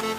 What's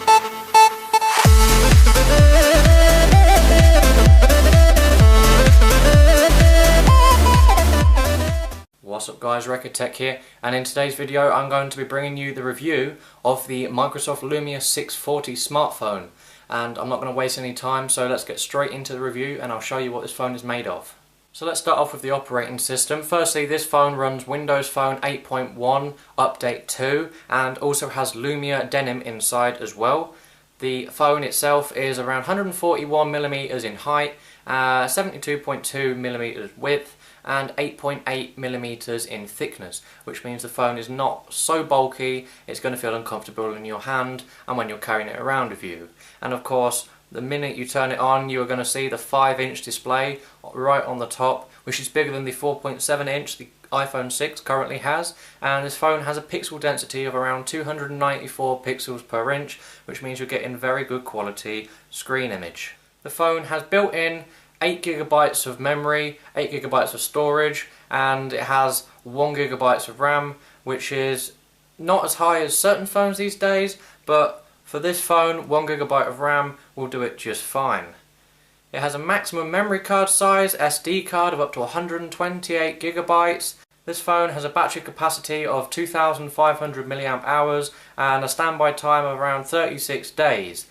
up guys, Record Tech here, and in today's video I'm going to be bringing you the review of the Microsoft Lumia 640 smartphone. And I'm not going to waste any time, so let's get straight into the review and I'll show you what this phone is made of. So let's start off with the operating system. Firstly, this phone runs Windows Phone 8.1 Update 2 and also has Lumia Denim inside as well. The phone itself is around 141mm in height, 72.2mm width and 8.8mm in thickness, which means the phone is not so bulky it's going to feel uncomfortable in your hand and when you're carrying it around with you. And of course, the minute you turn it on, you are going to see the 5-inch display right on the top, which is bigger than the 4.7-inch the iPhone 6 currently has, and this phone has a pixel density of around 294 pixels per inch, which means you're getting very good quality screen image. The phone has built-in 8GB of memory, 8GB of storage, and it has 1GB of RAM, which is not as high as certain phones these days, but for this phone 1GB of RAM will do it just fine. It has a maximum memory card size, SD card, of up to 128GB. This phone has a battery capacity of 2,500 mAh and a standby time of around 36 days.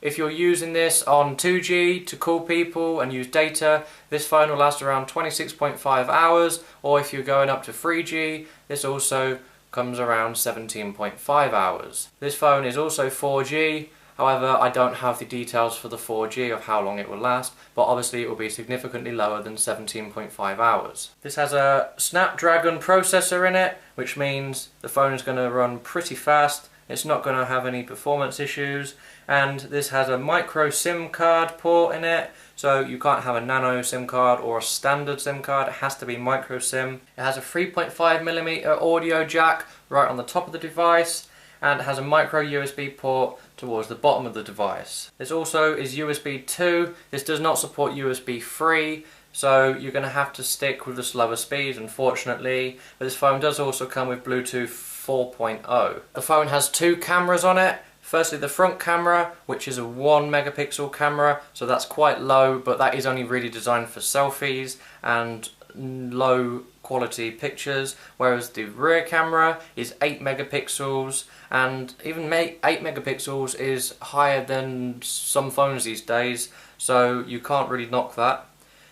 If you're using this on 2G to call people and use data, this phone will last around 26.5 hours, or if you're going up to 3G, this also comes around 17.5 hours. This phone is also 4G, however I don't have the details for the 4G of how long it will last, but obviously it will be significantly lower than 17.5 hours. This has a Snapdragon processor in it, which means the phone is going to run pretty fast. It's not going to have any performance issues, and this has a micro SIM card port in it, so you can't have a nano SIM card or a standard SIM card. It has to be micro SIM. It has a 3.5mm audio jack right on the top of the device, and it has a micro USB port towards the bottom of the device. This also is USB 2. This does not support USB 3, so you're going to have to stick with the slower speeds, unfortunately. But this phone does also come with Bluetooth 4.0. The phone has two cameras on it. Firstly, the front camera, which is a 1 megapixel camera, so that's quite low, but that is only really designed for selfies and low quality pictures, whereas the rear camera is 8 megapixels, and even 8 megapixels is higher than some phones these days, so you can't really knock that.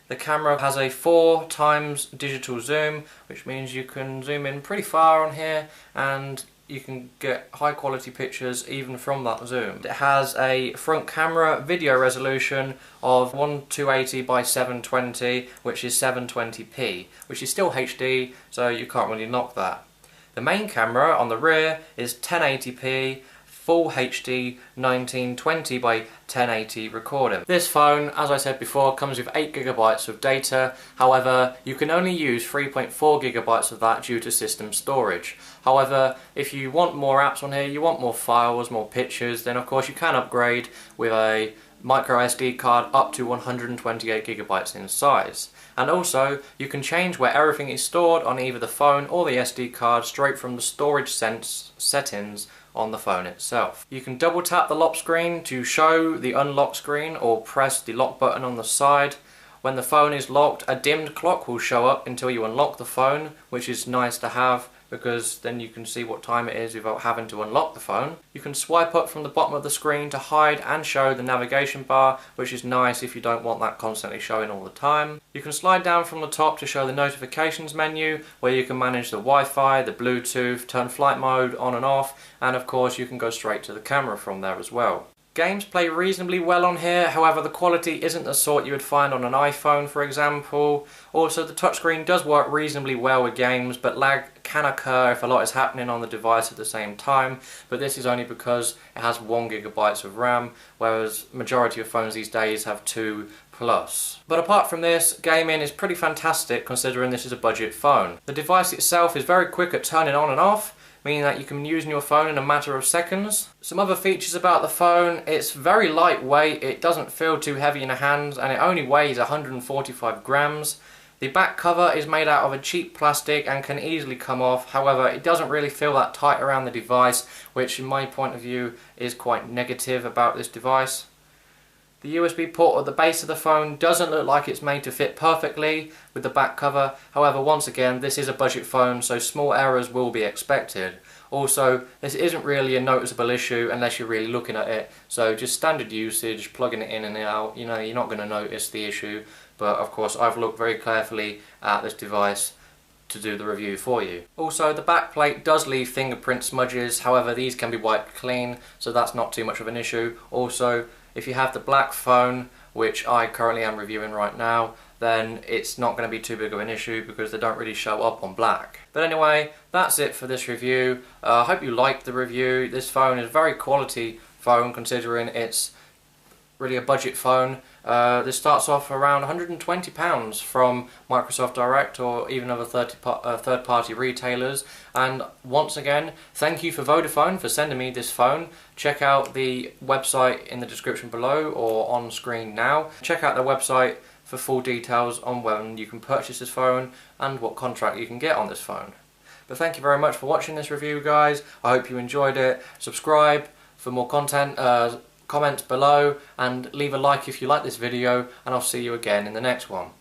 The camera has a 4x digital zoom, which means you can zoom in pretty far on here and you can get high quality pictures even from that zoom. It has a front camera video resolution of 1280 by 720, which is 720p, which is still HD, so you can't really knock that. The main camera on the rear is 1080p, Full HD 1920 by 1080 recording. This phone, as I said before, comes with 8GB of data. However, you can only use 3.4GB of that due to system storage. However, if you want more apps on here, you want more files, more pictures, then of course you can upgrade with a micro SD card up to 128GB in size. And also, you can change where everything is stored on either the phone or the SD card straight from the storage settings on the phone itself. You can double tap the lock screen to show the unlock screen or press the lock button on the side. When the phone is locked, a dimmed clock will show up until you unlock the phone, which is nice to have because then you can see what time it is without having to unlock the phone. You can swipe up from the bottom of the screen to hide and show the navigation bar, which is nice if you don't want that constantly showing all the time. You can slide down from the top to show the notifications menu, where you can manage the Wi-Fi, the Bluetooth, turn flight mode on and off, and of course you can go straight to the camera from there as well. Games play reasonably well on here, however the quality isn't the sort you would find on an iPhone, for example. Also, the touchscreen does work reasonably well with games, but lag can occur if a lot is happening on the device at the same time, but this is only because it has 1GB of RAM, whereas majority of phones these days have 2+. But apart from this, gaming is pretty fantastic considering this is a budget phone. The device itself is very quick at turning on and off, meaning that you can use your phone in a matter of seconds. Some other features about the phone: it's very lightweight, it doesn't feel too heavy in the hands, and it only weighs 145 grams. The back cover is made out of a cheap plastic and can easily come off. However, it doesn't really feel that tight around the device, which in my point of view is quite negative about this device. The USB port at the base of the phone doesn't look like it's made to fit perfectly with the back cover. However, once again, this is a budget phone, so small errors will be expected. Also, this isn't really a noticeable issue unless you're really looking at it. So just standard usage, plugging it in and out, you know, you're not going to notice the issue. But of course, I've looked very carefully at this device to do the review for you. Also, the back plate does leave fingerprint smudges. However, these can be wiped clean, so that's not too much of an issue. Also, if you have the black phone, which I currently am reviewing right now, then it's not going to be too big of an issue because they don't really show up on black. But anyway, that's it for this review. I hope you liked the review. This phone is a very quality phone considering it's really a budget phone. This starts off around £120 from Microsoft Direct or even other third-party retailers. And once again, thank you for Vodafone for sending me this phone. Check out the website in the description below or on screen now. Check out the website for full details on when you can purchase this phone and what contract you can get on this phone. But thank you very much for watching this review, guys. I hope you enjoyed it. Subscribe for more content. Comment below and leave a like if you like this video, and I'll see you again in the next one.